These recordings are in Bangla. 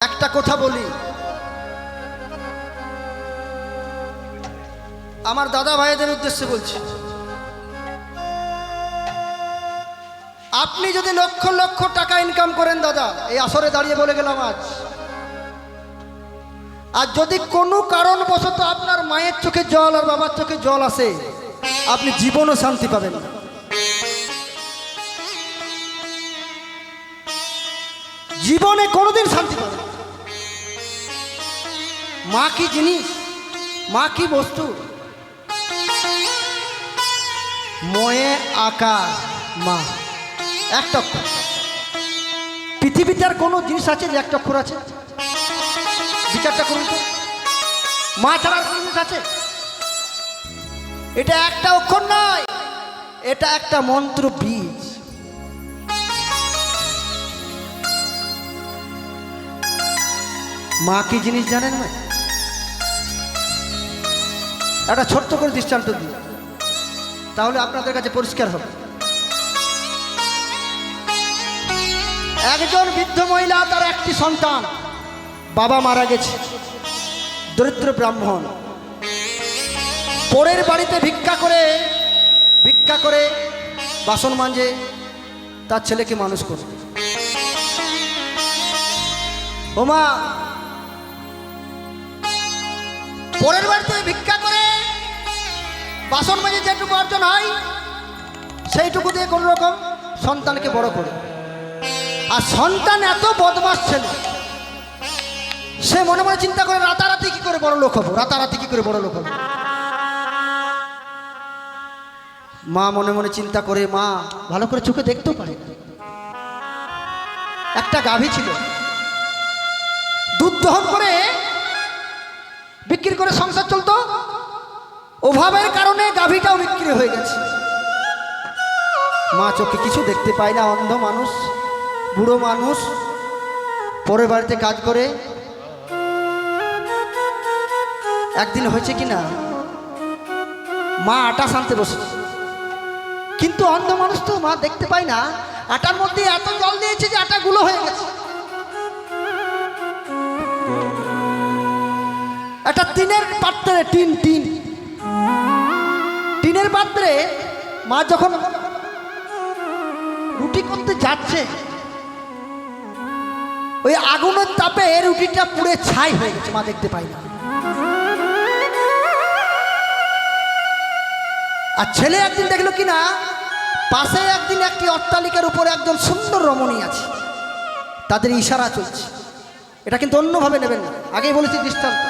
একটা কথা বলি, আমার দাদা ভাইদের উদ্দেশ্যে বলছি, আপনি যদি লক্ষ লক্ষ টাকা ইনকাম করেন দাদা, এই আসরে দাঁড়িয়ে বলে গেলাম আজ, আর যদি কোনো কারণবশত আপনার মায়ের চোখে জল আর বাবার চোখে জল আসে, আপনি জীবনও শান্তি পাবেন না। জীবনে কোনোদিন শান্তি পাবেন না। মা কি জিনিস, মা কি বস্তু, ময়ে আকার মা, একটা অক্ষর। পৃথিবীতে আর কোনো জিনিস আছে যে একটা অক্ষর আছে? বিচারটা করুন তো, মা ছাড়া আর কোনো জিনিস আছে? এটা একটা অক্ষর নয়, এটা একটা মন্ত্র বীজ। মা কি জিনিস জানেন না? একটা ছোট্ট করে দৃষ্টান্ত দিই, তাহলে আপনাদের কাছে পরিষ্কার হবে। একজন বৃদ্ধ মহিলা, তার একটি সন্তান, বাবা মারা গেছে, দরিদ্র ব্রাহ্মণ, পরের বাড়িতে ভিক্ষা করে বাসন মাজে, তার ছেলেকে মানুষ করে। ও মা, পরের বাড়িতে ভিক্ষা করে বাসন মাজে যেটুকু অর্জন হয়, সেইটুকু দিয়ে কোনো রকম সন্তানকে বড় করে। আর সন্তান এত বদমাশ ছেলে, সে মনে মনে চিন্তা করে রাতারাতি কি করে বড় লোক হবো, রাতারাতি কি করে বড় লোক হবো। মা মনে মনে চিন্তা করে, মা ভালো করে চোখে দেখতেও পারে না। একটা গাভী ছিল, দুধ দহন করে বিক্রি করে সংসার চলতো। অভাবের কারণে গাভীটাও বিক্রি হয়ে গেছে। মা চোখে কিছু দেখতে পায় না, অন্ধ মানুষ, বুড়ো মানুষ, পরের বাড়িতে কাজ করে। একদিন হয়েছে কি না, মা আটা সানতে বসে, কিন্তু অন্ধ মানুষ তো, মা দেখতে পায় না। আটার মধ্যে এত জল দিয়েছে যে আটা গুলো হয়ে গেছে। একটা টিনের পাত্রে, টিনের পাত্রে মা যখন রুটি করতে যাচ্ছে, ওই আগুনের তাপে রুটিটা পুড়ে ছাই হয়ে গেছে, মা দেখতে পায় না। আর ছেলে একদিন দেখলো কিনা, পাশে একদিন একটি অট্টালিকার উপরে একজন সুন্দর রমণী আছে, তাদের ইশারা চলছে। এটা কিন্তু অন্যভাবে নেবেন না, আগেই বলেছি দৃষ্টান্ত।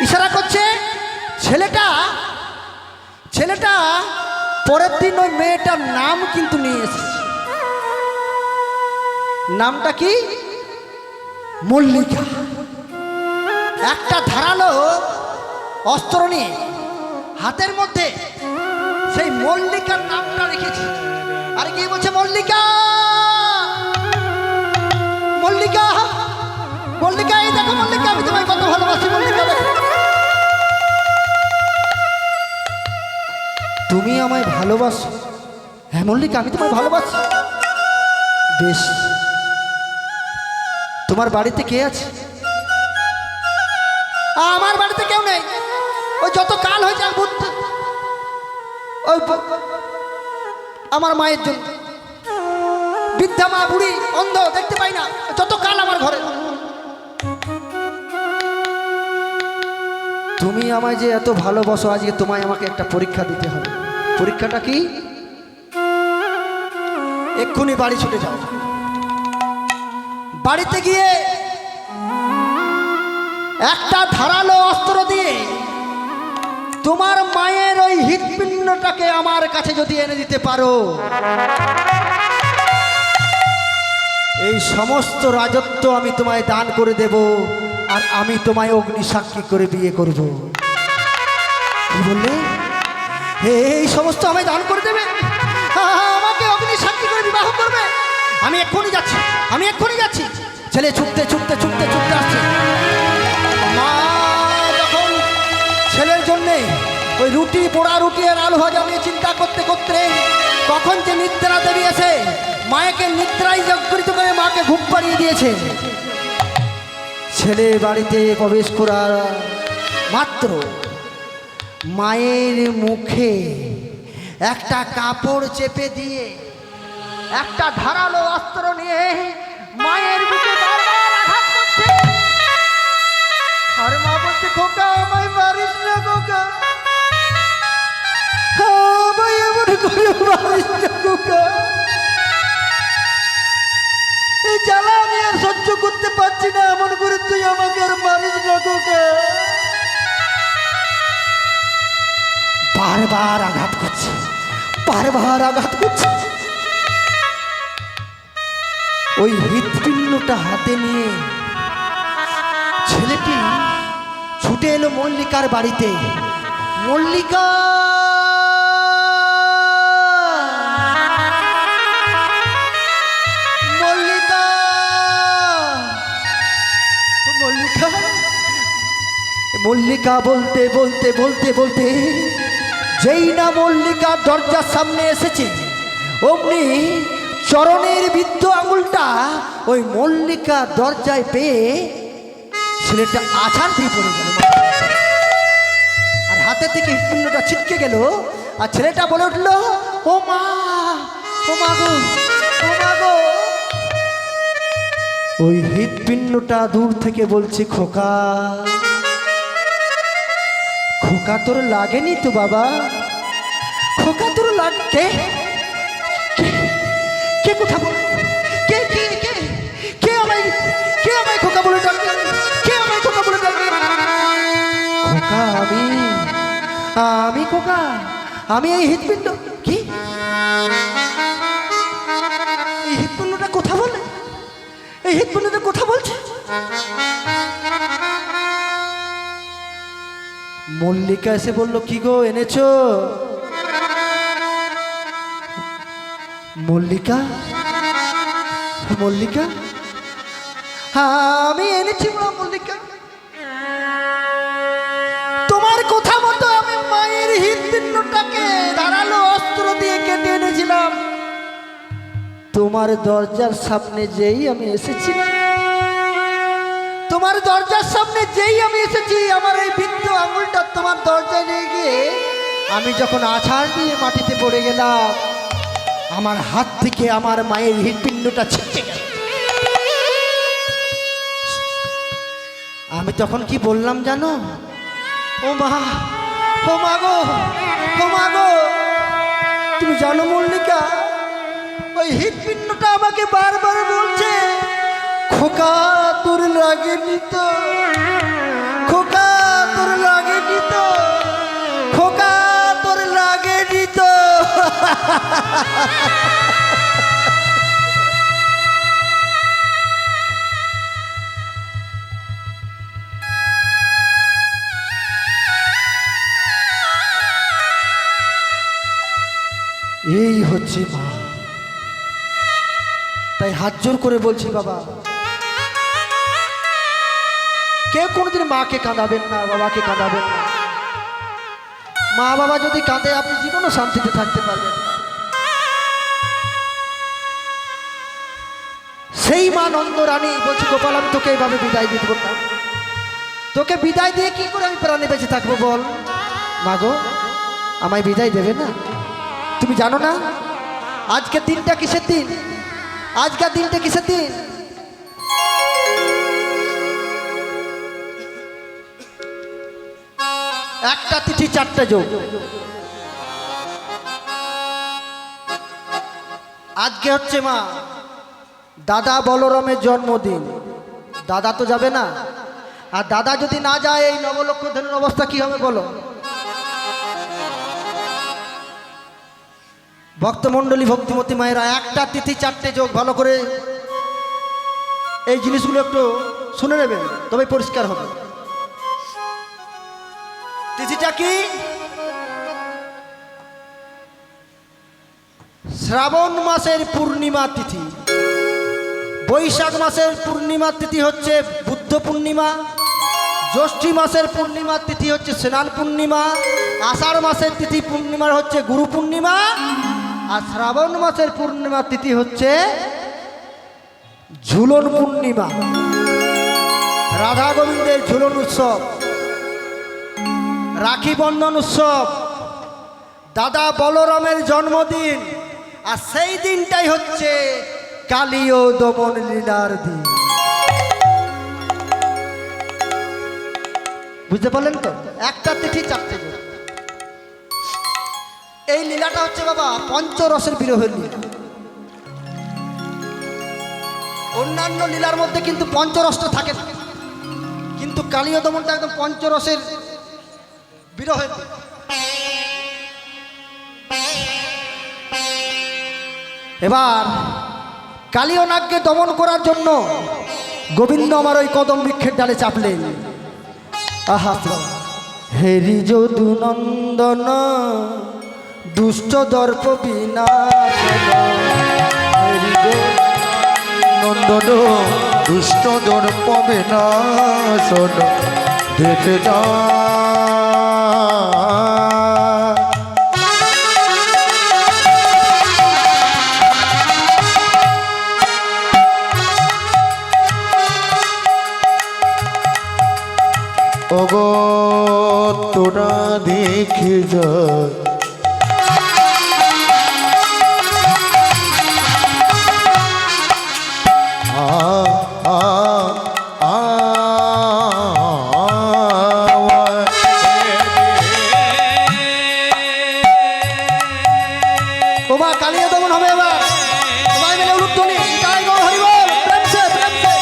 ইশারা করছে, ছেলেটা পরের দিন ওই মেয়েটার নাম কিন্তু নিয়ে এসেছে। নামটা কি? মল্লিকা। একটা ধারালো অস্ত্র নিয়ে হাতের মধ্যে সেই মল্লিকার নামটা রেখেছে। আর কি বলছে? মল্লিকা, মল্লিকা, মল্লিকা, এই দেখো মল্লিকা, আমি তোমায় কত ভালোবাসি মল্লিকা, তুমি আমায় ভালোবাসো? হ্যাঁ মল্লিকা, আমি তোমায় ভালোবাসি। বেশ, তোমার বাড়িতে কে আছে? আমার বাড়িতে কেউ নেই। ওই যত কাল হয়েছে ওই আমার মায়ের জন্য, বৃদ্ধা মা, বুড়ি, অন্ধ, দেখতে পাই না, যত কাল আমার ঘরে। তুমি আমায় যে এত ভালোবাসো, আজকে তোমায় আমাকে একটা পরীক্ষা দিতে হবে। পরীক্ষাটা কি? এক্ষুনি বাড়ি ছুটে যাও। বাড়িতে গিয়ে একটা ধারালো অস্ত্র দিয়ে তোমার মায়ের ওই হৃৎপিণ্ডটাকে আমার কাছে যদি এনে দিতে পারো, এই সমস্ত রাজত্ব আমি তোমায় দান করে দেব, আর আমি তোমায় অগ্নি সাক্ষী করে বিয়ে করব। কি বললে? এই সমস্ত আমায় দান করে দেবে, আমাকে অগ্নি সাক্ষী করে বিবাহ করবে? আমি এক্ষুনি যাচ্ছি, আমি এক্ষুনি যাচ্ছি। ছেলে ছুটতে ছুটতে ছুটতে ছুটতে আসছে। মা যখন ছেলের জন্যে ওই ওই রুটি, পোড়া রুটি আর আলু ভাজা নিয়ে চিন্তা করতে করতে কখন যে নিদ্রা দেবী এসে মায়েকে নিদ্রায় জাগরিত করে মাকে ঘুম পাড়িয়ে দিয়েছে। ছেলে বাড়িতে প্রবেশ করার মাত্র মায়ের মুখে একটা কাপড় চেপে দিয়ে একটা ধারালো অস্ত্র নিয়ে মায়ের বুকে বারবার আঘাত করছে। আর মা বলছে, খোকা আমায় মারিস না খোকা, আমায় এমন করে মারিস না খোকা, এই জ্বালা আমি আর সহ্য করতে পারছি না, এমন করে তুই আমাকে আর মারিস না খোকা। বারবার আঘাত করছে, বারবার আঘাত করছে। ওই হৃৎপিণ্ডটা হাতে নিয়ে ছেলেটি ছুটে এলো মল্লিকার বাড়িতে। মল্লিকা, মল্লিকা, মল্লিকা, মল্লিকা বলতে বলতে বলতে বলতে যেই না মল্লিকার দরজার সামনে এসেছে, অমনি চরণের বৃদ্ধ আঙুলটা ওই মল্লিকা দরজায় পেয়ে ছেলেটা আছাড় দিয়ে পড়ে গেল আর হাতে থেকে হৃৎপিণ্ডটা ছিটকে গেল। আর ছেলেটা বলে উঠল, ও মা, ও মা গো, ও মা গো। ওই হৃৎপিণ্ডটা দূর থেকে বলছে, খোকা, খোকা তোর লাগেনি তো বাবা, খোকা তোর লাগে। কে কথা বল, কে কে কে কে আমায়, কে আমায় খোকা বলে ডাকে, কে আমায় খোকা বলে ডাকে? খোকা আমি, আমি খোকা, আমি এই হৃৎপিণ্ড। কি এই হৃৎপিণ্ডটা কথা বলে, এই হৃৎপিণ্ডটা কথা বলছে? মল্লিকা এসে বলল, কি গো এনেছো? মল্লিকা, মল্লিকা, আমি এনেছি মল্লিকা, তোমার কথা মতো আমি মায়ের হৃৎপিণ্ডটাকে ধারালো অস্ত্র দিয়ে কেটে এনেছিলাম। তোমার দরজার সামনে যেই আমি এসেছি, তোমার দরজার সামনে যেই আমি এসেছি, আমার এই বৃদ্ধ আঙুলটা তোমার দরজায় নিয়ে গিয়ে আমি যখন আছাড় দিয়ে মাটিতে পড়ে গেলাম, আমার হাত থেকে আমার মায়ের হৃৎপিণ্ডটা ছিটকে গেল। আমি তখন কি বললাম জানো? ও মা, ও মা গো, ও মা গো। তুমি জানো মল্লিকা, ওই হৃৎপিণ্ডটা আমাকে বারবার বলছে, খোকা তোর লাগেনি তো, খোকা তোর লাগেনি তো, খোকা তোর লাগেনি তো। এই হচ্ছে মা। তাই হাত জোর করে বলছি বাবা, কেউ কোনোদিন মাকে কাঁদাবেন না, বাবাকে কাঁদাবেন না। মা বাবা যদি কাঁদে, আপনি জীবনও শান্তিতে থাকতে পারবেন না। সেই মা নন্দ রানী বলছি, গোপাল আমি তোকে এইভাবে বিদায় দিয়ে দেবো না, তোকে বিদায় দিয়ে কি করে আমি প্রাণে বেঁচে থাকবো বল? মা গো, আমায় বিদায় দেবে না? তুমি জানো না আজকের দিনটা কিসের দিন? আজকের দিনটা কিসের দিন? একটা তিথি, চারটা যোগ। আজকে হচ্ছে মা দাদা বলরামের জন্মদিন। দাদা তো যাবে না, আর দাদা যদি না যায়, এই নবলক্ষ ধনুর অবস্থা কি হবে বলো? ভক্তমণ্ডলী, ভক্তিমতী মায়েরা, একটা তিথি, চারটে যোগ। ভালো করে এই জিনিসগুলো একটু শুনে নেবেন, তবে পরিষ্কার হবে। তিথিটা কি? শ্রাবণ মাসের পূর্ণিমা তিথি। বৈশাখ মাসের পূর্ণিমা তিথি হচ্ছে বুদ্ধ পূর্ণিমা। জ্যৈষ্ঠী মাসের পূর্ণিমা তিথি হচ্ছে স্নান পূর্ণিমা। আষাঢ় মাসের তিথি পূর্ণিমার হচ্ছে গুরু পূর্ণিমা, আর শ্রাবণ মাসের পূর্ণিমার তিথি হচ্ছে ঝুলন পূর্ণিমা। রাধা গোবিন্দের ঝুলন উৎসব, রাখি বন্ধন উৎসব, দাদা বলরামের জন্মদিন, আর সেই দিনটাই হচ্ছে কালীয় দমন লীলার দিন। বুঝতে পারলেন তো? একটা তিথি চারটে দিন। এই লীলাটা হচ্ছে বাবা পঞ্চরসের বিরহের লীলা। অন্যান্য লীলার মধ্যে কিন্তু পঞ্চরসটা থাকে না, কিন্তু কালীয় দমনটা একদম পঞ্চরসের বিরহের লীলা। এবার কালীয় নাগকে দমন করার জন্য গোবিন্দ আমার ওই কদম বৃক্ষের ডালে চাপলেন। আহা, হেরি যদু নন্দন দুষ্ট দর্প বিনাশন, হেরি নন্দন দুষ্ট দর্প বিনাশন, দেখে যা ওগো তোরা দেখে যা, ওমা কালীয় দমন হবে। এবার সবাই মিলে উলুধ্বনি, জয় গৌর হরি বল, প্রেম সে প্রেম সে।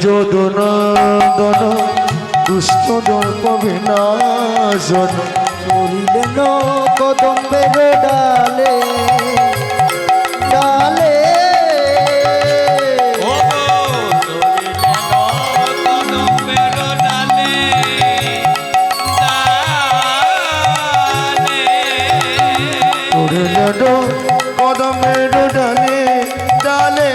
যদু নন্দন দুষ্ট দর্প বিনাশন, চলিলেন কদম্বের ডালে ডালে, চলিলেন কদমের ডালে ডালে,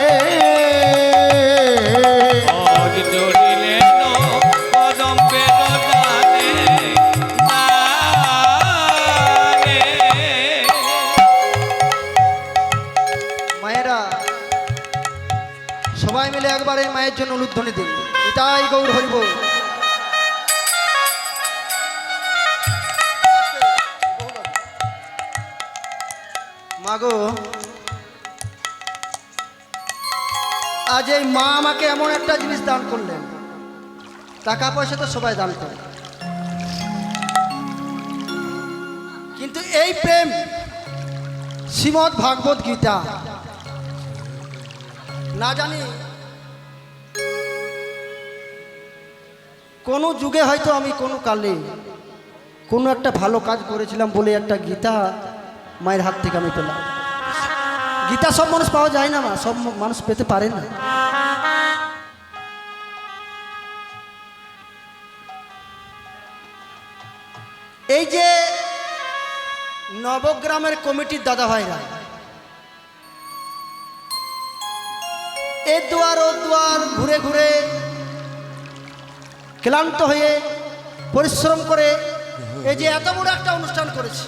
মায়েরা সবাই মিলে একবার এই মায়ের জন্য উলুধ্বনি দিন, এটাই গৌর হরি বল। মাগো, আজ এই মা আমাকে এমন একটা জিনিস দান করলেন। টাকা পয়সা তো সবাই দান করে, কিন্তু এই প্রেম শ্রীমদ্ ভাগবত গীতা, না জানি কোনো যুগে হয়তো আমি কোনো কালে কোনো একটা ভালো কাজ করেছিলাম বলে একটা গীতা মায়ের হাত থেকে আমি পেলাম। গীতা সব মানুষ পাওয়া যায় না, মা, সব মানুষ পেতে পারে না। এই যে নবগ্রামের কমিটির দাদা ভাইরা এ দুয়ার ও দুয়ার ঘুরে ঘুরে ক্লান্ত হয়ে পরিশ্রম করে এই যে এত বড় একটা অনুষ্ঠান করেছে,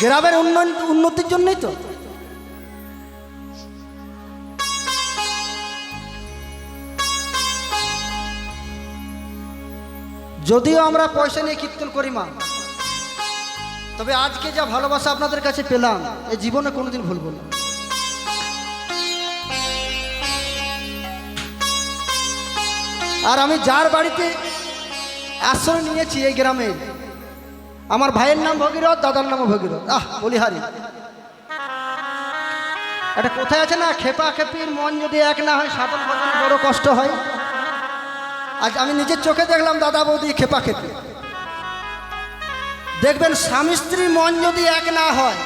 গ্রামের উন্নতির জন্যই তো। যদিও আমরা পয়সা নিয়ে কীর্তন করি মা, তবে আজকে যা ভালোবাসা আপনাদের কাছে পেলাম এই জীবনে কোনোদিন ভুলব না। আর আমি যার বাড়িতে আশ্রয় নিয়েছি এই গ্রামে, আমার ভাইয়ের নাম ভগীরথ, দাদার নামও ভগীরথ। বলিহারি এটা কোথায় আছে না, খেপা খেপির মন যদি এক না হয় সাধন ভজনে বড় কষ্ট হয়। আজ আমি নিজের চোখে দেখলাম দাদা বৌদি খেপা খেপি। দেখবেন স্বামী স্ত্রীর মন যদি এক না হয়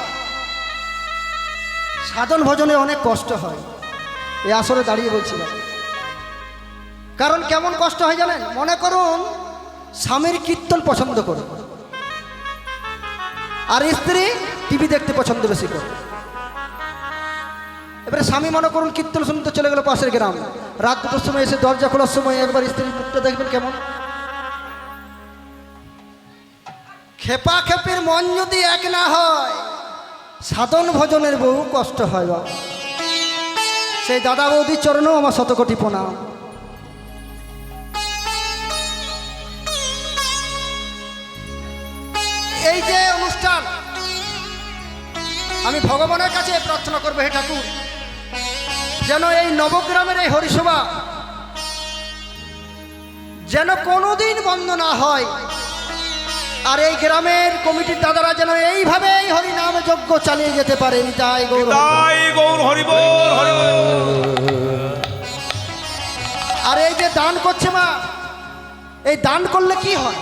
সাধন ভজনে অনেক কষ্ট হয়। এই আসরে দাঁড়িয়ে বলছিলাম, কারণ কেমন কষ্ট হয় জানেন? মনে করুন স্বামীর কীর্তন পছন্দ করে আর স্ত্রী টিভি দেখতে পছন্দ বেশি করে। এবারে স্বামী মনে করুন কীর্তন শুনতে চলে গেল পাশের গ্রাম, রাত 2টার সময় এসে দরজা খোলার সময় একবার স্ত্রীর মুখটা দেখবেন কেমন। খেপা খেপির মন যদি এক না হয় সাধন ভজনের বহু কষ্ট হয়। বাবা সেই দাদা বৌদির চরণেও আমার শতকোটি প্রণাম। এই যে অনুষ্ঠান, আমি ভগবানের কাছে প্রার্থনা করবো, হে ঠাকুর যেন এই নবগ্রামের এই হরিসভা যেন কোনোদিন বন্ধ না হয়, আর এই গ্রামের কমিটির দাদারা যেন এইভাবে এই হরিনাম যজ্ঞ চালিয়ে যেতে পারে। তাই গৌর হরি বল, হরি বল। আর এই যে দান করছে মা, এই দান করলে কি হয়?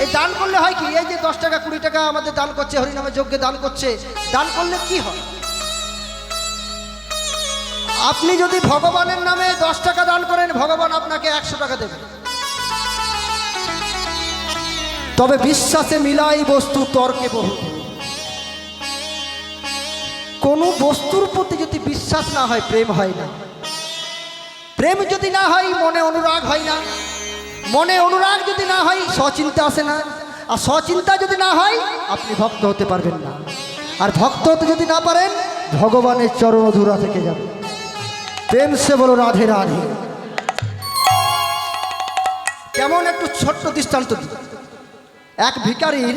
এই দান করলে হয় কি? এই যে 10 টাকা 20 টাকা আমাদের দান করছে, হরিনামের যজ্ঞে দান করছে, দান করলে কি হয়? আপনি যদি ভগবানের নামে 10 টাকা দান করেন, ভগবান আপনাকে 100 টাকা দেবেন। তবে বিশ্বাসে মিলাই বস্তু তর্কে বহু। কোনো বস্তুর প্রতি যদি বিশ্বাস না হয় প্রেম হয় না। প্রেম যদি না হয় মনে অনুরাগ হয় না। মনে অনুরাগ যদি না হয় সচিন্তা আসে না। আর সচিন্তা যদি না হয় আপনি ভক্ত হতে পারবেন না। আর ভক্ত হতে যদি না পারেন ভগবানের চরণ অধুরা থেকে যাবে। প্রেম সে বলো রাধে রাধে। কেমন একটু ছোট্ট দৃষ্টান্ত দিই। এক ভিখারির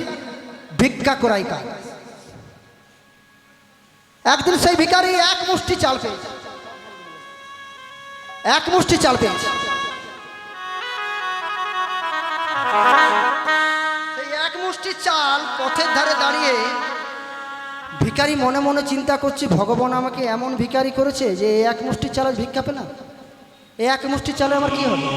ভিক্ষা করাই কাজ। একদিন সেই ভিখারি এক মুষ্টি চাল পেয়েছে। এক মুষ্টি চাল পেয়েছে। সেই এক মুষ্টি চাল পথের ধারে দাঁড়িয়ে ভিখারি মনে মনে চিন্তা করছে, ভগবান আমাকে এমন ভিখারি করেছে যে এক মুষ্টি চাল ভিক্ষা পেলাম, এই এক মুষ্টি চালে আমার কি হবে?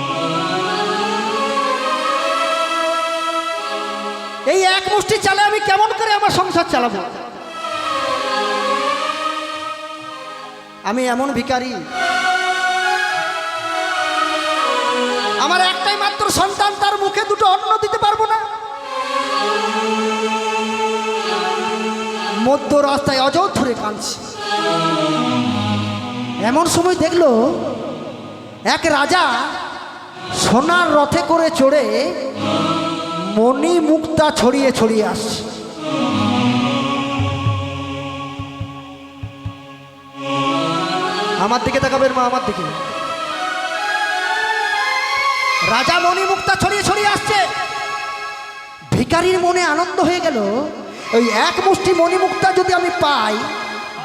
এই এক মুষ্টি চালে আমি কেমন করে আমার সংসার চালাবো? আমি এমন ভিখারি, আমার একটাই মাত্র সন্তান, তার মুখে দুটো অন্ন দিতে পারবো না। মধ্য রাস্তায় অজর ধরে কাঁদছে। এমন সময় দেখলো এক রাজা সোনার রথে করে চড়ে মণি মুক্তা ছড়িয়ে ছড়িয়ে আসছে। আমার দিকে তাকাবেন মা, আমার দিকে। রাজা মণি মুক্তা ছড়িয়ে ছড়িয়ে আসছে। ভিখারির মনে আনন্দ হয়ে গেল, ওই এক মুষ্টি মণি মুক্তা যদি আমি পাই,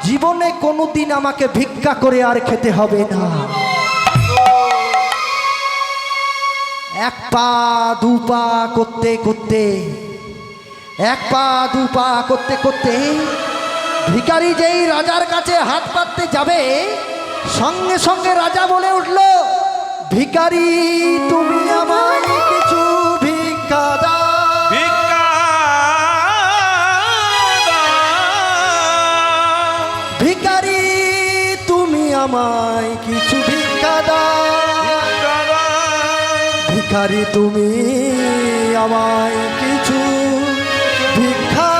জীবনে কোনোদিন আমাকে ভিক্ষা করে আর খেতে হবে না। এক পা দু পা করতে করতে, এক পা দু পা করতে করতে ভিখারি যেই রাজার কাছে হাত পাততে যাবে, সঙ্গে সঙ্গে রাজা বলে উঠল, ভিখারি তুমি আমায় কিছু ভিক্ষা দাও। ভিখারি তুমি আমায় কিছু ভিক্ষা দাও। ভিখারি তুমি আমায় কিছু ভিক্ষা।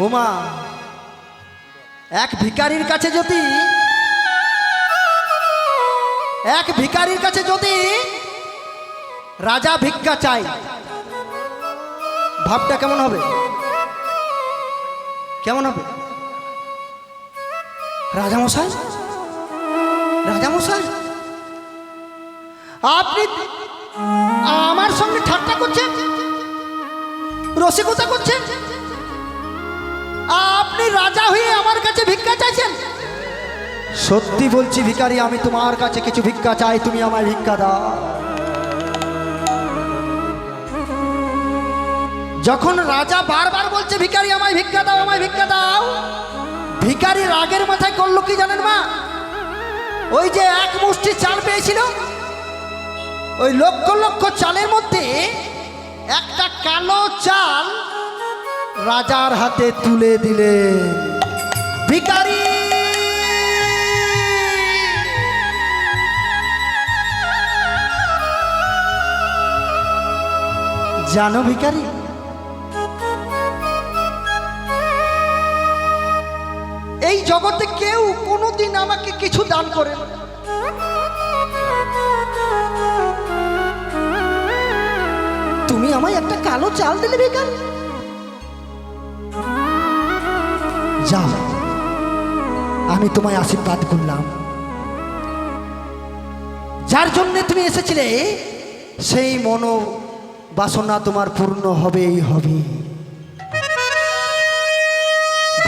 ওমা, এক ভিখারির কাছে যদি রাজা ভিক্ষা চাই, ভাবটা কেমন হবে? কেমন হবে? রাজামশাই, রাজামশাই, আপনি আমার সঙ্গে ঠাট্টা করছেন, রসিকতা করছেন? আপনি রাজা হয়ে আমার কাছে ভিক্ষা চাইছেন? সত্যি বলছি ভিখারি, আমি তোমার কাছে কিছু ভিক্ষা চাই, তুমি আমায় ভিক্ষা দাও। যখন রাজা বারবার বলছে ভিখারি আমায় ভিক্ষা দাও, আমায় ভিক্ষা দাও, ভিখারি রাগের মাথায় করলো কি জানেন মা? ওই যে এক মুষ্টি চাল পেয়েছিল, ওই লক্ষ লক্ষ চালের মধ্যে একটা কালো চাল রাজার হাতে তুলে দিলেন। ভিখারি জানো ভিখারি, এই জগতে কেউ কোনোদিন আমাকে কিছু দান করে না। তুমি আমায় একটা কালো চাল দিলে ভিখারি। যাও, আমি তোমায় আশীর্বাদ করলাম। যার জন্য তুমি এসেছিলে সেই মনো বাসনা তোমার পূর্ণ হবেই হবে।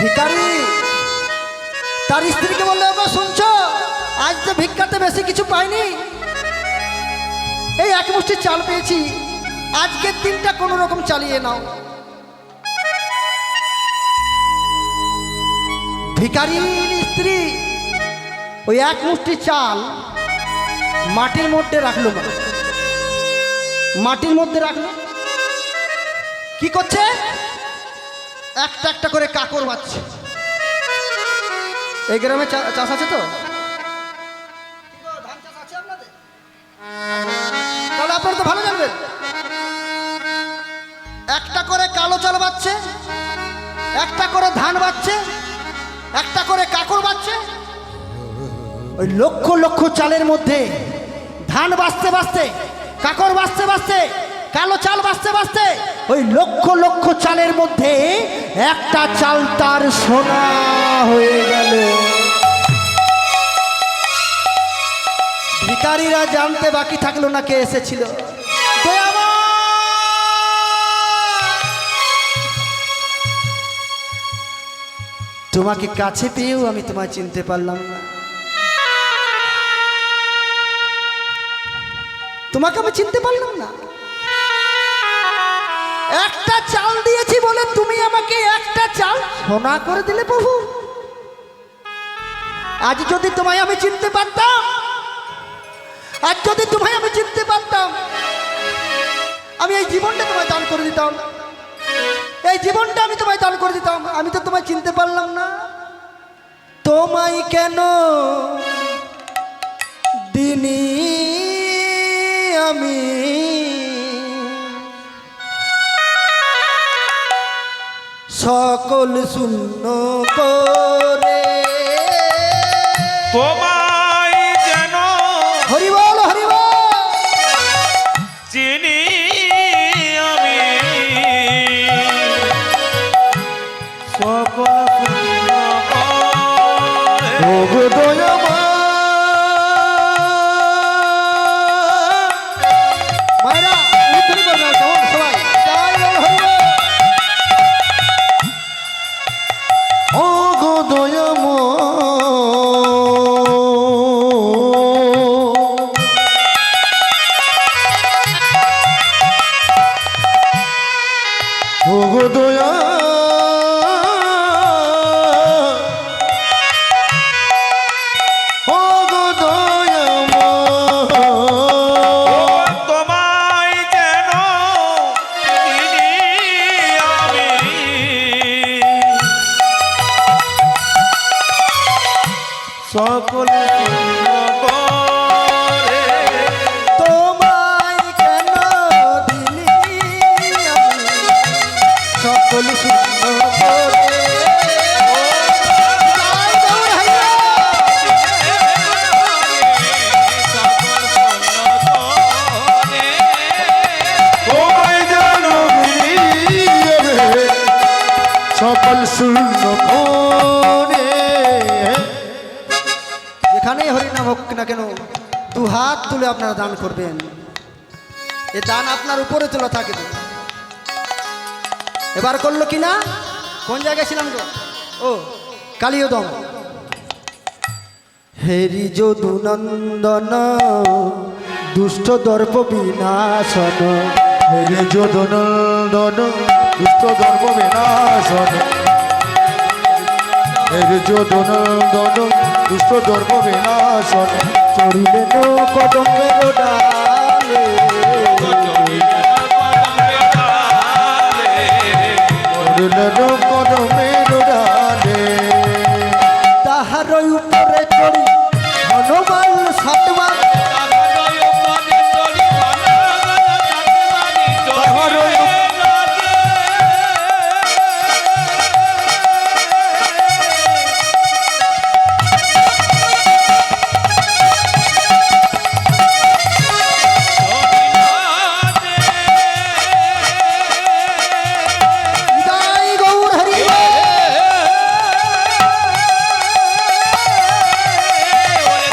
ভিখারি তার স্ত্রীকে বললে, ওগো শুনছো, আজ তো ভিক্ষাতে বেশি কিছু পাইনি, এই এক মুষ্টি চাল পেয়েছি, আজকের দিনটা কোনো রকম চালিয়ে নাও। ভিখারির স্ত্রী ওই এক মুষ্টি চাল মাটির মধ্যে রাখলো, মাটির মধ্যে রাখলো। কি করছে? একটা একটা করে কাকড় বাচ্ছে। এই গ্রামে চাষ আছে তো? ধান চাষ আছে আপনাদের? তাহলে আপনারা তো ভালো জানবেন। একটা করে কালো চাল বাচ্ছে, একটা করে ধান বাচ্ছে, একটা করে কাকড় বাচ্ছে। ওই লক্ষ লক্ষ চালের মধ্যে ধান বাঁচতে বাঁচতে, কাকড় বাঁচতে বাঁচতে, কালো চাল বাঁচতে বাঁচতে, ওই লক্ষ লক্ষ চালের মধ্যে একটা চাল তার সোনা হয়ে গেল। ভিখারিরা জানতে বাকি থাকলো না কে এসেছিল। তোমাকে কাছে পেয়েও আমি তোমায় চিনতে পারলাম না। তোমাকে আমি চিনতে পারলাম না। একটা চাল দিয়েছি বলে তুমি আমাকে একটা চাল সোনা করে দিলে প্রভু। আজ যদি তোমায় আমি চিনতে পারতাম, আজ যদি তোমায় আমি চিনতে পারতাম, আমি এই জীবনটা তোমায় দান করে দিতাম, এই জীবনটা আমি তোমায় দান করে দিতাম। আমি তো তোমায় চিনতে পারলাম না। তোমায় কেন দিনি আমি সকল শূন্য করে, তোমায় যেন হরি বল হরি বল, চিনি আমি সকল শূন্য করে। ওগো দয়াময়, মায়েরা উদ্ধরি করবে কেমন সবাই, জয় বল হরি বল। ওগো দয়াময়, ওগো দয়া, ওগো দয়াময়, তোমায় যেন চিনি আমি সকল শূন্য করে। তোমায় কেন দিলি আমি সকল শূন্য করে, জয় গৌর হাইয়া। তোমায় যেন সকল শূন্য করে যেখানেই হরিনাম হোক না কেন দু হাত তুলে আপনারা দান করবেন। এ দান আপনার উপরে তোলা থাকবে। এবার করলো কি না? কোন জায়গায় ছিলাম গো? ও কালিয়দম। হেরি যদু নন্দন দুষ্ট দর্প বিনাশন, হেরে যদনন্দন দুষ্ট ধর্ম বিনাশন, হেরে যদনন্দন দুষ্ট ধর্ম বিনাশন, চড়িলেন কদমের ডালে, হরিলেন কদমের ডালে, তাহার উপরে চড়ি হনুমান সাতবার, জয় গৌর হরি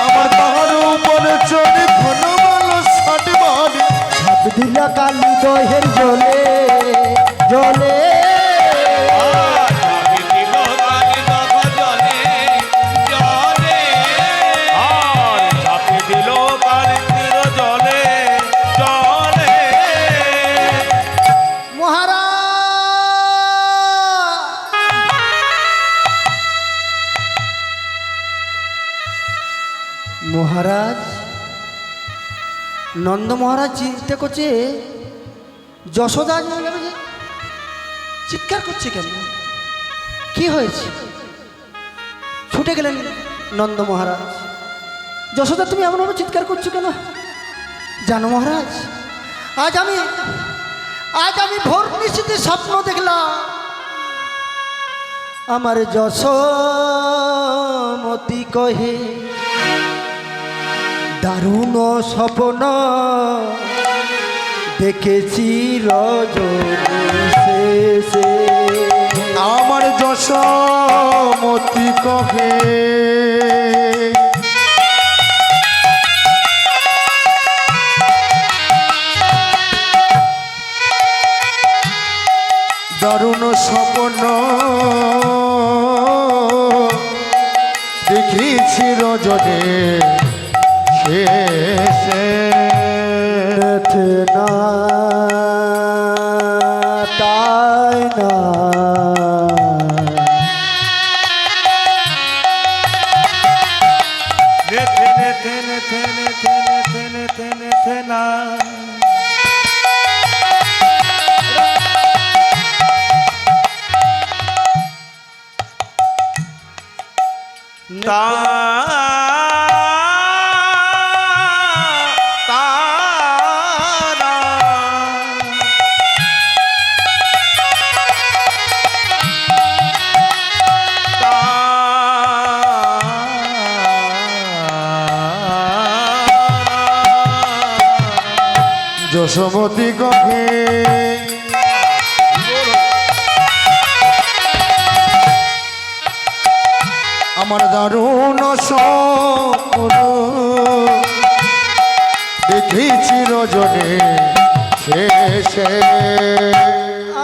আমার তাহার উপরে চড়ে হনুমান ষাটবার, ছাপ দিলা কালী দহের জলে জলে, মহারাজ নন্দ মহারাজ চিন্তা করছে যশোদা আজ হয়ে যাবে যে, চিৎকার করছে কেন, কি হয়েছে? ছুটে গেলেন নন্দ মহারাজ। যশোদা তুমি এমনভাবে চিৎকার করছো কেন? জানো মহারাজ, আজ আমি ভোর নিশ্চিতে স্বপ্ন দেখলাম আমার যশোমতি কহে দারুণ স্বপ্ন দেখেছি রজনী শেষে, আমার যশোমতি কহে দারুণ স্বপ্ন দেখেছি রজনী শেষে, না তাই না যশোমতি কহে আমার দারুণ স্বপ্ন দেখেছি রজনী শেষে,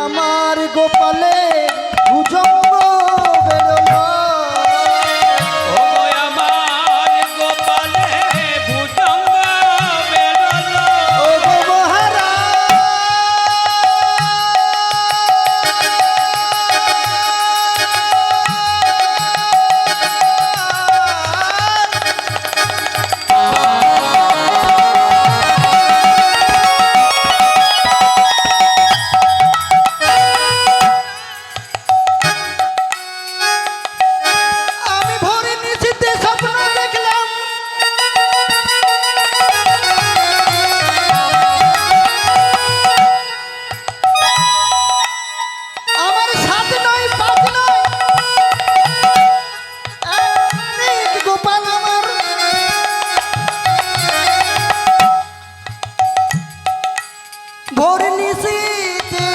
আমার গোপালে ভুজঙ্গ বেরোলো, ও গো আমি ভোরে নিশীথে স্বপ্ন দেখলাম আমার সাথ নয় পাঁচ নয় অনেক গোপাল আমার ভোর নিশীথে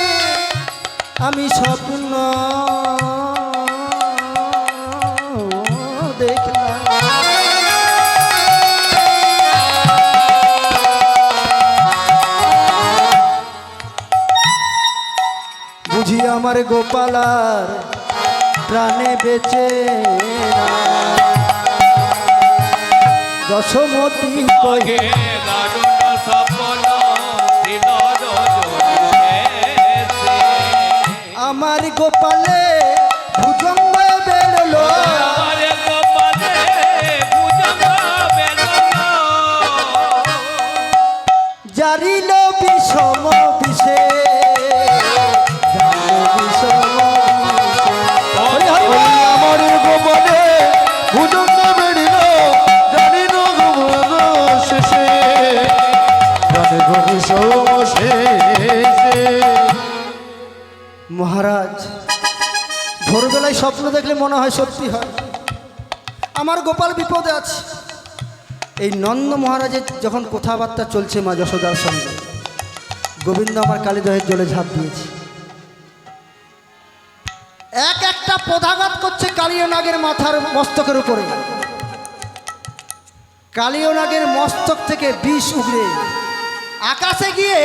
আমি স্বপ্ন বুঝি আমার গোপালার প্রাণে বেঁচে না। যশোমতি কহে দারুণ স্বপ্ন ছিল রজনীতে। আমার গোপালে ভুজঙ্গ বেরোলো, আমার কপালে ভুজঙ্গ বেরোলো। জারিল বিষম বিষে, জারিল বিষম বিষে। হরি হরি বল। আমার গোপনে ভুজঙ্গ বেরিল জানি না গোপন শেষে জানি গো শেষে। মহারাজ, ভোরবেলায় স্বপ্ন দেখলে মনে হয় সত্যি হয়। আমার গোপাল বিপদে আছে। এই নন্দ মহারাজের যখন কথাবার্তা চলছে মা যশোদার সঙ্গে, গোবিন্দ আমার কালীদহের জলে ঝাঁপ দিয়েছে। এক একটা পদাঘাত করছে কালীয় নাগের মাথার মস্তকের উপরে। কালীয় নাগের মস্তক থেকে বিষ উগড়ে আকাশে গিয়ে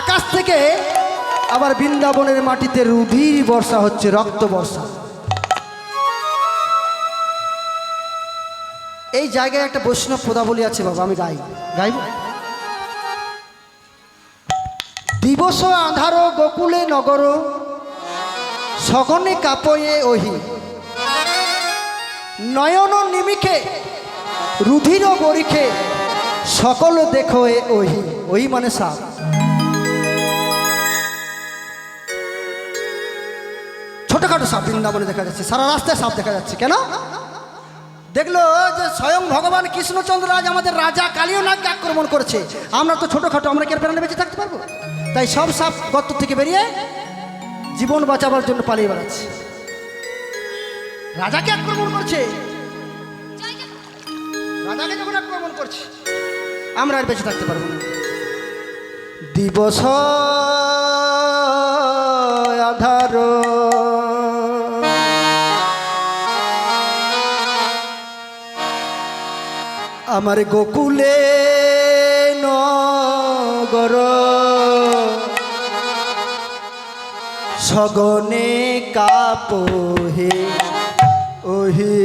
আকাশ থেকে আবার বৃন্দাবনের মাটিতে রুধির বর্ষা হচ্ছে, রক্ত বর্ষা। এই জায়গায় একটা বৈষ্ণব পদাবলী আছে বাবা, আমি গাইব। দিবস আধার গোকুলে নগর, সগনে কাপয়ে ওহি, নয়ন নিমিখে রুধির বরিখে, সকল দেখো এ ওহি। ওহি মানে সাপ। ছোটখাটো সাপ বৃন্দাবনে দেখা যাচ্ছে, সারা রাস্তায় সাপ দেখা যাচ্ছে। কেন দেখলো? যে স্বয়ং ভগবান কৃষ্ণচন্দ্র আজ আমাদের রাজা কালীয় নাগকে আক্রমণ করেছে। আমরা তো ছোটখাটো, আমরা কি আর প্রাণে বেঁচে থাকতে পারবো? তাই সব সাপ গর্ত থেকে বেরিয়ে জীবন বাঁচাবার জন্য পালিয়ে বেড়াচ্ছে। রাজাকে আক্রমণ করছে, রাজাকে যখন আক্রমণ করছে আমরা আর বেঁচে থাকতে পারবো না। দিবস আধার আমার গোকুলে নগর, সগনে কাপহে ওহে।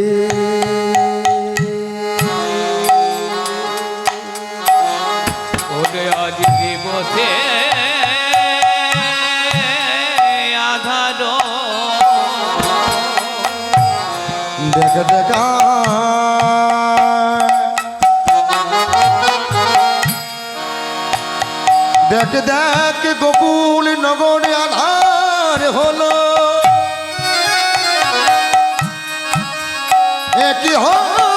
ওরে আজ দিবসে আধার দেখ দেখা দেখ দেখ গোকুল নগরে আধার হলো, একই হলো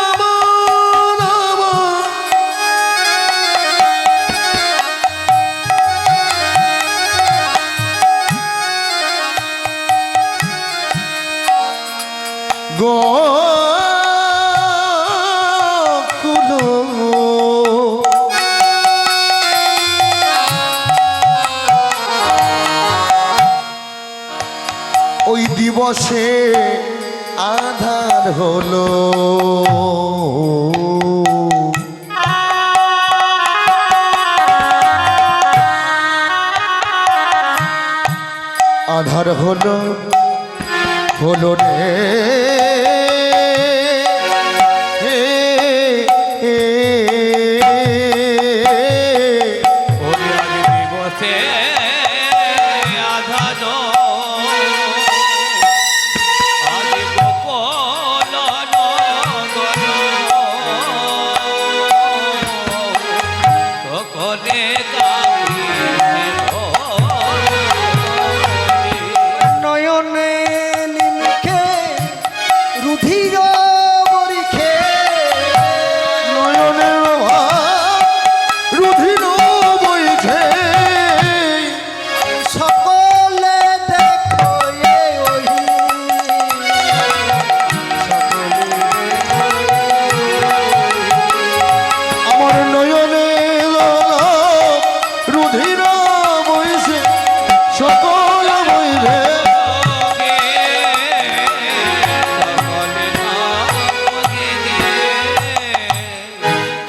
আমার আমার। গোকুল ওই দিবসে আধার হলো, আধার হলো হলো রে ওরে আজ দিবসে আধার আজ গোকুল নগর, সকলে নয়নে নিমিখে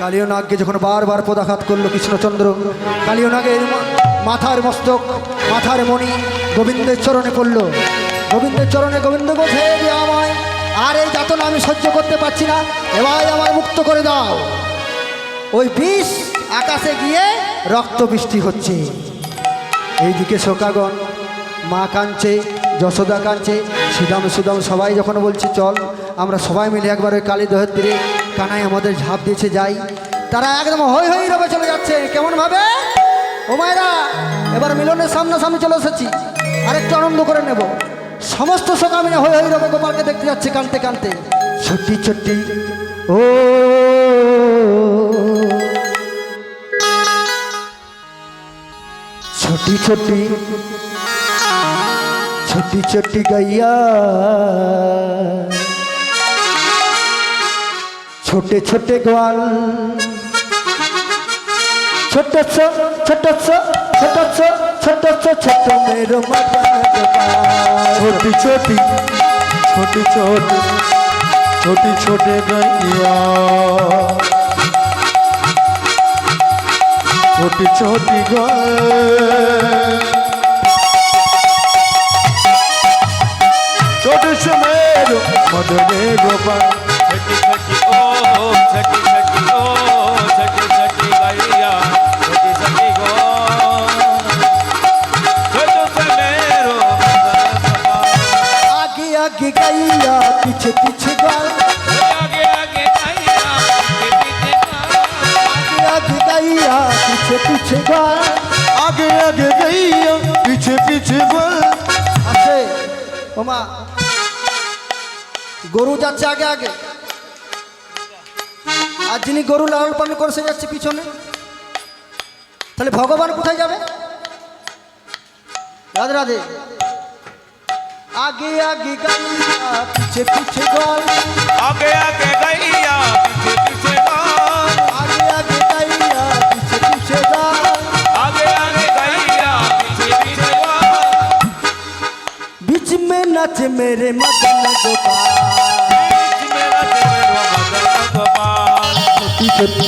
কালীয় নাগকে যখন বারবার পদাঘাত করলো কৃষ্ণচন্দ্র, কালীয় নাগের মাথার মস্তক, মাথার মণি গোবিন্দের চরণে পড়লো। গোবিন্দের চরণে গোবিন্দ বলছে, যে আমায় আর এই যাতনা আমি সহ্য করতে পারছি না, এবার আমায় মুক্ত করে দাও। ওই বিষ আকাশে গিয়ে রক্ত বৃষ্টি হচ্ছে। এইদিকে শোকাগণ, মা কাঁদছে, যশোদা কাঁদছে, সুদাম সুদাম সবাই যখন বলছে চল আমরা সবাই মিলে একবার ওই কালী দহের তীরে কানাই আমাদের ঝাঁপ দিয়েছে যাই, তারা একদম হই হই রবে চলে যাচ্ছে। কেমন ভাবে? ও মায়েরা, এবার মিলনের সামনাসামনি চলে এসেছি, আরেকটু আনন্দ করে নেব। সমস্ত সকাল মিলে হই হই রবে গোপালকে দেখতে যাচ্ছে কানতে কানতে। ছোট্টি ছোট্টি ও छोटी छोटी छोटी छोटी गैया, छोटे छोटे ग्वाल, छोटे सा छोटे सा छोटे सा छोटे सा छोटे मेरो मदन गोपाल। छोटी छोटी छोटी छोटी छोटी छोटे गैया, छोटी छोटी छोटे से मेरो मदने गोपाल। छठी छठी ओ छठी छठी ओ छठी छठी गैया छठी छठी गो छोटो से मेरो आगे आगे गैया पीछे पीछे ग्वाल, आगे आगे गैया आगे पीछे आगे गैया पीछे पीछे ग्वाल। आगे आगे गैया पीछे पीछे बल। আছে ওমা, গরু যাচ্ছে আগে আগে, আর যিনি গরু লালন পালন করে সে যাচ্ছে পিছনে, তাহলে ভগবান কোথায় যাবে? রাধে রাধে। আগে আগে গাইয়া পিছে পিছে গোয়াল, आगे आगे गैया पीछे पीछे गाल আগে আগে গাইয়া পিছে পিছে গোয়াল। आगे आगे गैया पीछे पीछे गाल बीच में नाचे मेरे मदन गोपाल। बीच में नाचे मेरो मदन गोपाल। छोटी छोटी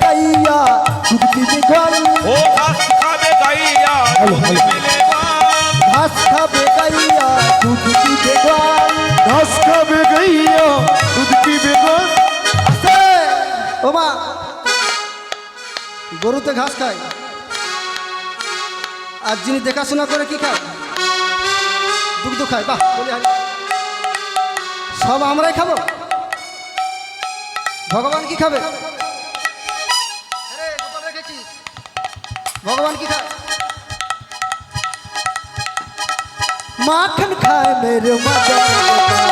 गैया दूध पीते ग्वाल, ओ घास खावे गैया दूध पीले गाल घास खाबे गैया दूध पीते ग्वाल। घास खावे गैया दूध पीबे बल। আছে ওমা, গরুতে ঘাস খায়, আর যিনি দেখাশোনা করে কি খায়? দুগ্ধ খায়। বাহ, বলি হারি। সব আমরাই খাবো, ভগবান কি খাবে? আরে, গোপাল রেখেছিস, ভগবান কি খায়? মাখন খায় মেরে মদন গোপাল।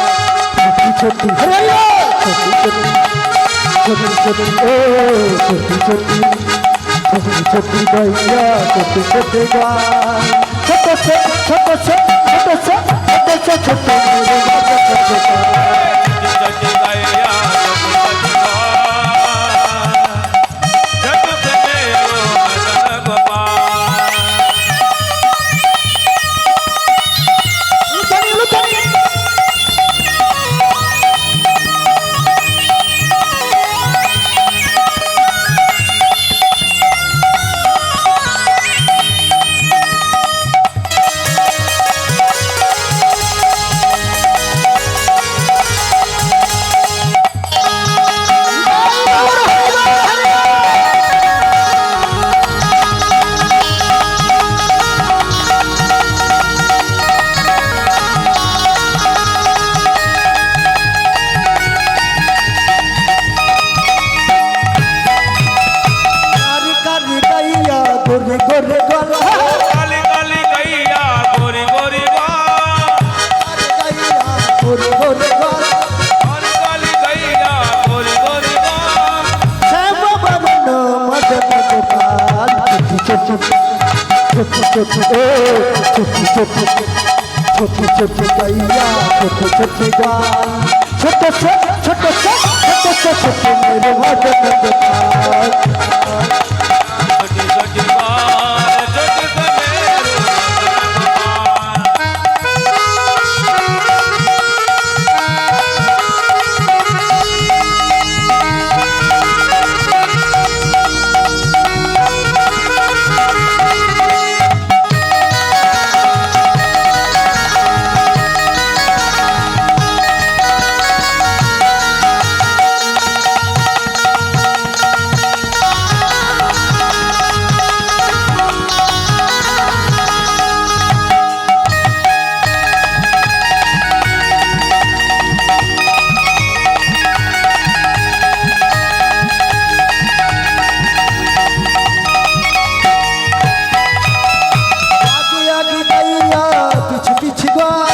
छोटी छोटी अरे ये छोटी छोटी छोटी छोटी ओ छोटी छोटी छोटी छोटी गैया छोटे छोटे गाल, छोटे से छोटे से छोटे से छोटे से छोटे मेरे मदन गोपाल। छठी गैया छठी छठी गाल छोटो से मेरो मदन गोपाल। लुटानी लुटानी ছোট ছোট ও ছোট ছোট ছোট ছোট গাইয়া ছোট ছোট গান ছোট ছোট ছোট ছোট ছোট ছোট মেরে ভজন গোপাল छोटी छोटी बात छोटी सा मेरो आगे आगे गाइया पीछे पीछे गान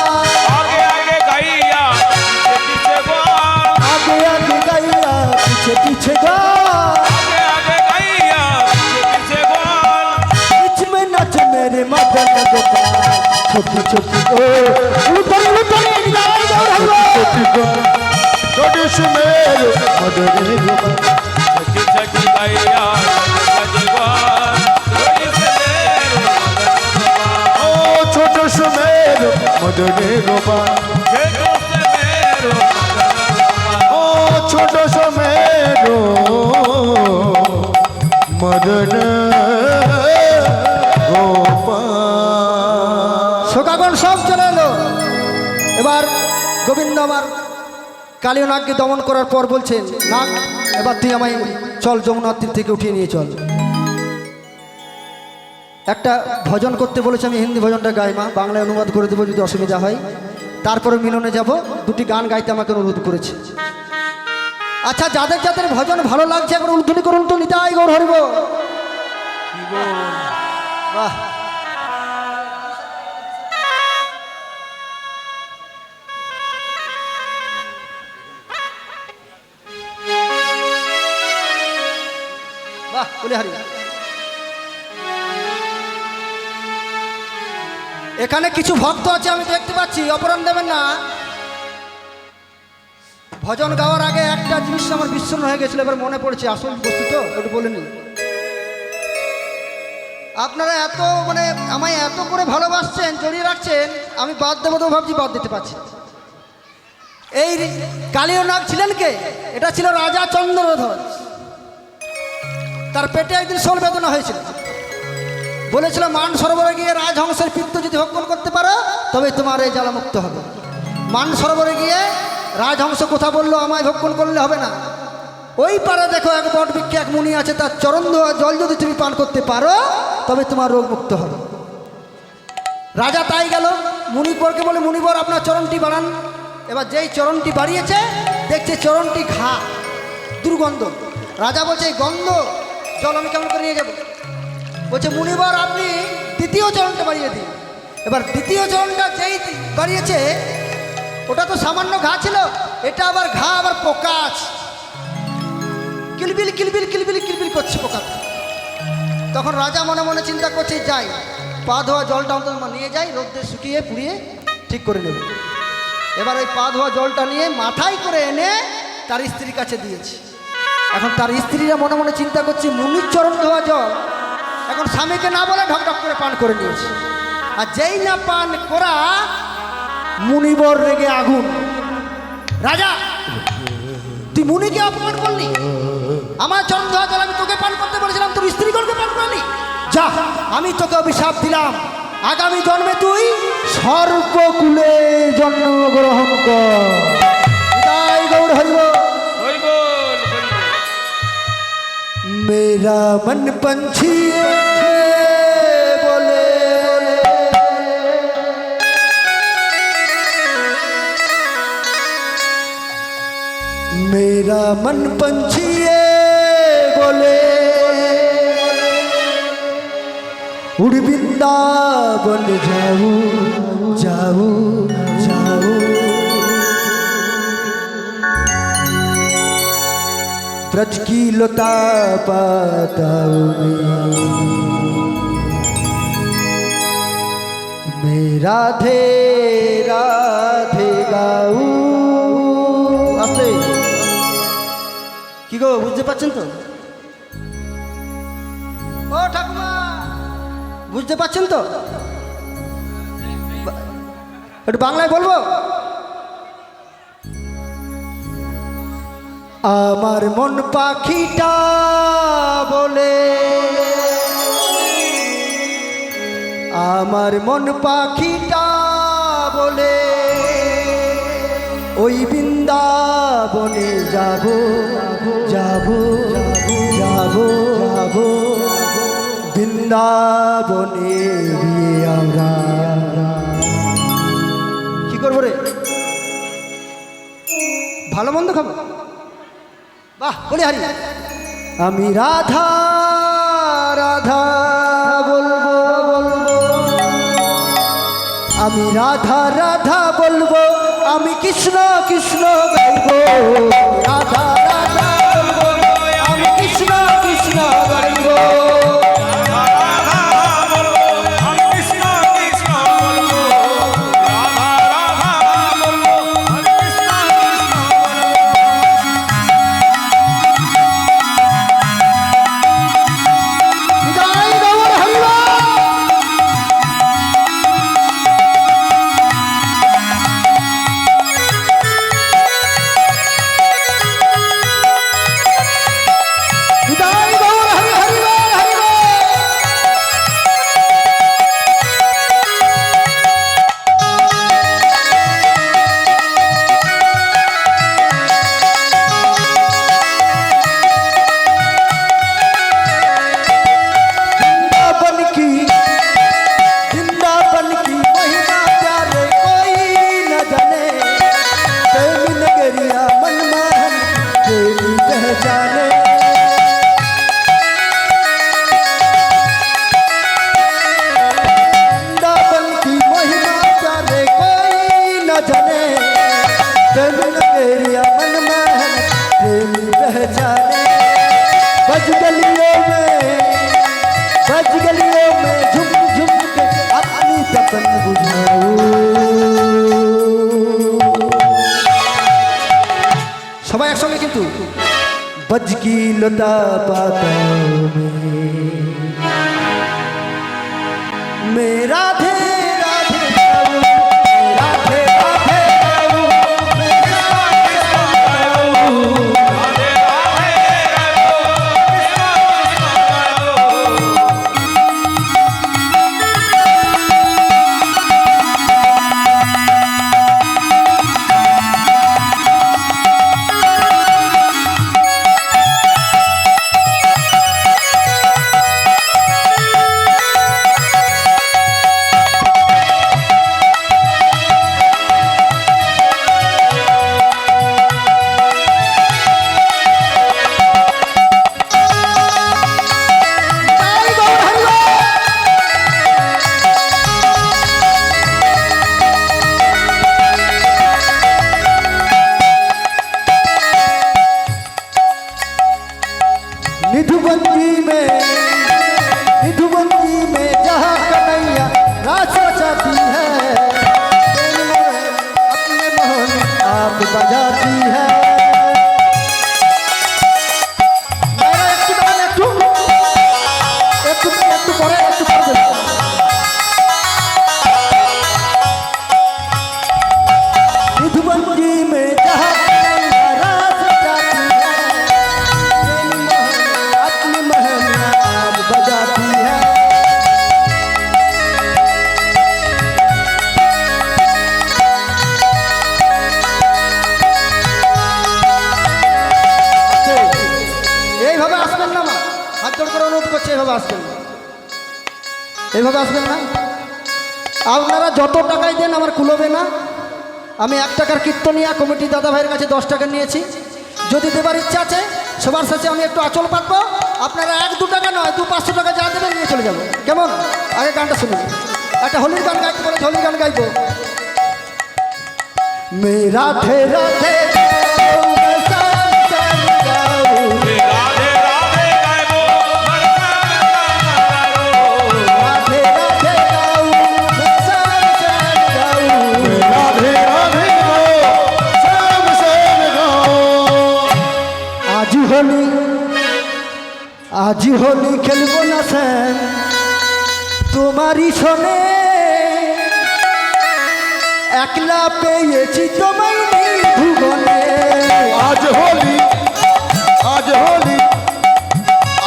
आगे आगे गैया पीछे पीछे बाल आगे आगे गाइया पीछे पीछे गान आगे आगे गैया पीछे पीछे बाल बीच में नाच मेरे मदन गोपाल छोटी छोटी ओ लुटन लुटन गाय गौर हलवा छोटी सुमेर मदने गोपाल छोटी छोटी गैया छोटी छोटी बाल छोटी से मेरो ओ छोट सुमेर मदने गोपाल छोटू से मेरो ओ छोट सुमेर मदन गोपाल শোকাগণ সব চলে এলো এবার গোবিন্দ আমার কালীয় নাগকে দমন করার পর বলছেন নাগ এবার তুই আমায় চল যমুনার তীর থেকে উঠিয়ে নিয়ে চল একটা ভজন করতে বলেছে আমি হিন্দি ভজনটা গাই মা বাংলায় অনুবাদ করে দেবো যদি অসুবিধা হয় তারপরে মিলনে যাব দুটি গান গাইতে আমাকে অনুরোধ করেছে আচ্ছা যাদের যাদের ভজন ভালো লাগছে এখন উল্টুনি করুন তো নিতাই গৌর হরিব বাহ বাহ বলে হারি এখানে কিছু ভক্ত আছে আমি দেখতে পাচ্ছি অপরাধ দেবেন না ভজন গাওয়ার আগে একটা জিনিস আমার বিচ্ছিন্ন হয়ে গেছিল এবার মনে পড়ছে আসল বস্তু তো একটু বলে নিন আপনারা এত মানে আমায় এত করে ভালোবাসছেন জড়িয়ে রাখছেন আমি বাদ দেবো তো ভাবছি বাদ দিতে পারছি এই কালীয় নাগ ছিলেন কে এটা ছিল রাজা চন্দ্রধ্বজ তার পেটে একদিন শোল বেদনা হয়েছিল বলেছিল মান সরোবরে গিয়ে রাজহংসের পিত্ত যদি ভক্ষণ করতে পারো তবে তোমার এই জ্বালামুক্ত হবে মান সরোবরে গিয়ে রাজহংস কথা বললো আমায় ভক্ষণ করলে হবে না ওই পারে দেখো এক বট বৃক্ষে এক মুনি আছে তার চরণ ধোয়া জল যদি তুমি পান করতে পারো তবে তোমার রোগ মুক্ত হবে রাজা তাই গেল মুনিবরকে বলে মুনিবর আপনার চরণটি বাড়ান এবার যেই চরণটি বাড়িয়েছে দেখছে চরণটি ঘা দুর্গন্ধ রাজা বলছে এই গন্ধ জল আমি কেমন করে নিয়ে যাবো বলছে মুনিবর আপনি দ্বিতীয় চরণটা বাড়িয়ে দিন এবার দ্বিতীয় চরণটা যেই বাড়িয়েছে ওটা তো সামান্য ঘা ছিল এটা আবার ঘা আবার পোকা আছে কিলবিল কিলবিল কিলবিল কিলবিল করছে পোকা তখন রাজা মনে মনে চিন্তা করছে যাই পা ধোয়া জলটা অন্তত নিয়ে যাই রোদ্রে শুকিয়ে পুড়িয়ে ঠিক করে নেব এবার ওই পা ধোয়া জলটা নিয়ে মাথায় করে এনে তার স্ত্রীর কাছে দিয়েছে এখন তার স্ত্রীরা মনে মনে চিন্তা করছে মুনির চরণ ধোয়া জল এখন স্বামীকে না বলে ঢক ঢক করে পান করে নিয়েছে আর যেই না পান করা মুনিবর রেগে আগুন রাজা তুই মুনিকে অপমান করলি আমার চরণ ধোয়া জল আমি তোকে পান করতে বলেছিলাম তোর স্ত্রীগণকে পান করলি যা আমি তোকে অভিশাপ দিলাম আগামী জন্মে তুই সর্বকুলে জন্মগ্রহণ কর তাই গৌর হরিব হরি বল হরি বল मेरा मन पंछी बोले मेरा मन पंछी बोले उड़ वृंदावन जाऊं जाऊं जाऊं ब्रज की लता पाताओं में রাধে রাধে গাউ। আস্তে, কি গো বুঝতে পারছেন তো? ও ঠাকুমা, বুঝতে পারছেন তো? একটু বাংলায় বলবো। আমার মন পাখিটা বলে, আমার মন পাখিটা বলে, ওই বৃন্দাবনে যাব যাব যাব যাব, বৃন্দাবনে গিয়ে আমরা কি করবো রে? ভালো মন্দ খাবো। বাহ, বলি হারি। আমি রাধা রাধা বলবো বলবো, আমি রাধা রাধা বলবো, আমি কৃষ্ণ কৃষ্ণ গাইবো। রাধা রাধা বলবো, আমি কৃষ্ণ কৃষ্ণ গাইবো। সবাই একসঙ্গে কিন্তু बज की लता पाताओं में राधे राधे गाऊं, राधे राधे गाऊं, मैं राधे गाऊं, राधे निधुबंदी में जहाँ कन्हैया रास रचाती है, अपने मोहन आप बजाती है। निधुबंदी में जहाँ कन्हैया रास रचाती है, अपनी मोहन आप बजाती है। এইভাবে আসবেন না, মা হাত জোড় করে অনুরোধ করছে, এইভাবে আসবেন না, এইভাবে আসবেন না। আপনারা যত টাকাই দেন আমার কুলোবে না। আমি 1 টাকার কীর্তনিয়া কমিটি দাদা ভাইয়ের কাছে 10 টাকা নিয়েছি। যদি দেবার ইচ্ছা আছে সবার সাথে আমি একটু আঁচল পাতবো, আপনারা 1-2 টাকা নয় 200-500 টাকা যা দেবেন নিয়ে চলে যাবো। কেমন? আগে গানটা শুনুন, একটা হোলির গান গাইতে বলে হোলির গান গাইবো। मैं राधे राधे गाऊं, मैं साम साम गाऊं, राधे राधे गाइबो राधे राधे गाऊं, मैं साम साम আজ হোলি খেলবো না শ্যাম তোমারই শোনে, একলা পেয়েছি তোমায় ভুবনে। আজ হোলি আজ হোলি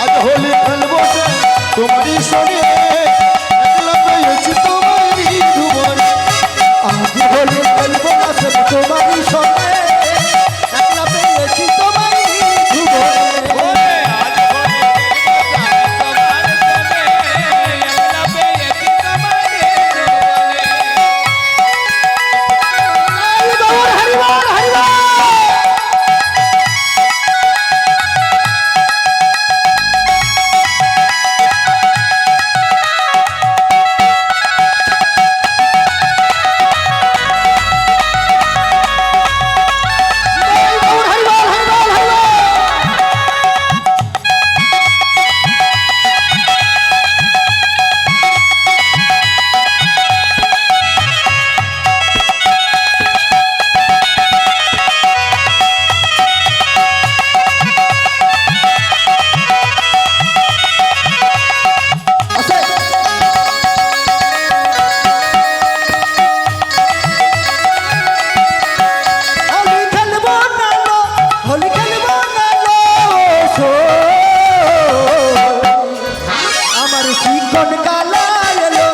আজ হোলি খেলবো সে তোমারই শোনে, একলা পেয়েছি তোমারই ভুবনে। আজ হোলি খেলবো না শ্যাম তোমারই শোনে, একলা পেয়েছি তোমায় ভুবনে। ওরে আজ হোলি তোমার কোলে একলা পেয়েছি তোমার হোলি খেলবো না লো, হোলি খেলবো না লো, আমার চিকন কালা এলো।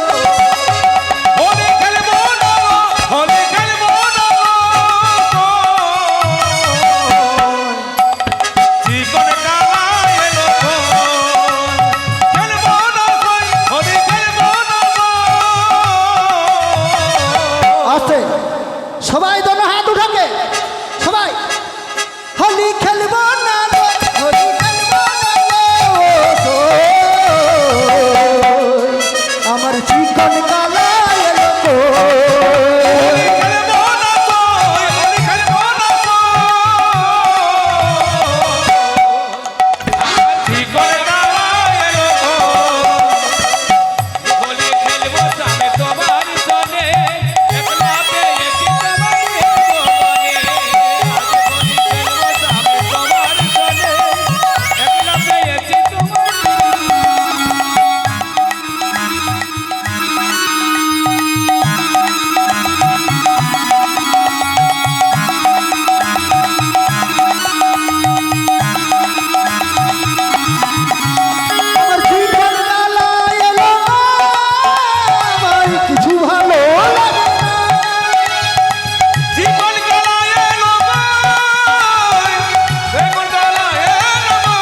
হোলি খেলবো না হোলি খেলবো না জীবন কালা এলো খেলবো না হোলি খেলবো না আস্তে সবাই দোনো হাত উঠাকে, সবাই হোলি খেলবো না লো, হোলি খেলবো না লো, আমার চিকন কালা এলো। হোলি খেলবো না হোলি খেলবো না জীবন কালা এলো হোলি খেলবো সামনে তোমার সনে একলা পেয়েছি তোমার ভুবনে। আজ হোলি খেলবো সামনে তোমার সনে একলা পেয়েছি তোমার আমার চিকন কালা এলো, আমার কিছু ভালো লাগে না। জীবন কালা এলো জীবন কালা এলো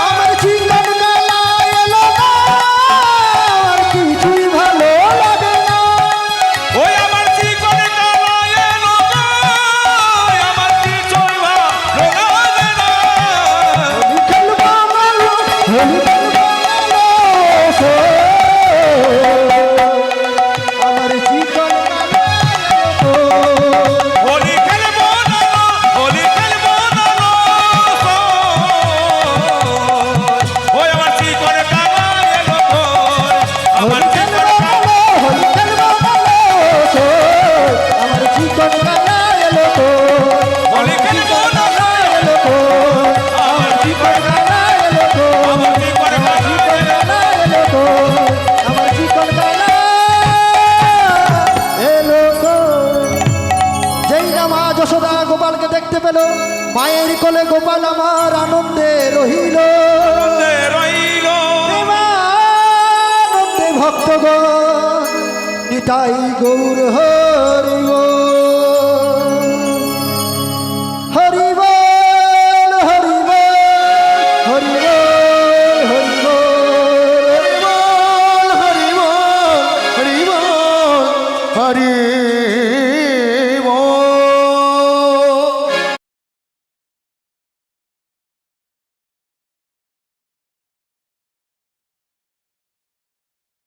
আমার চিকন কালা এলো, আমার কিছুই ভালো লাগে না। ওই আমার জীবন কালা এলো আমার কিছুই ভালো লাগে না। হোলি খেলবো না লো, হোলি খেলবো না লো, আমার চিকন কালা এলো। হোলি খেলবো না হোলি খেলবো না ওই আমার জীবন কালা এলো আমার হোলি জীবন খেলবো না লো, হোলি খেলবো না লো, আমার চিকন কালা এলো। হোলি খেলবো না এলো, আমার জীবন কালা এলো, আমার জীবন কালা কালা এলো, আমার চিকন কালা এলো। যেই না মা যশোদা গোপালকে দেখতে পেল, মায়ের কোলে গোপাল আমার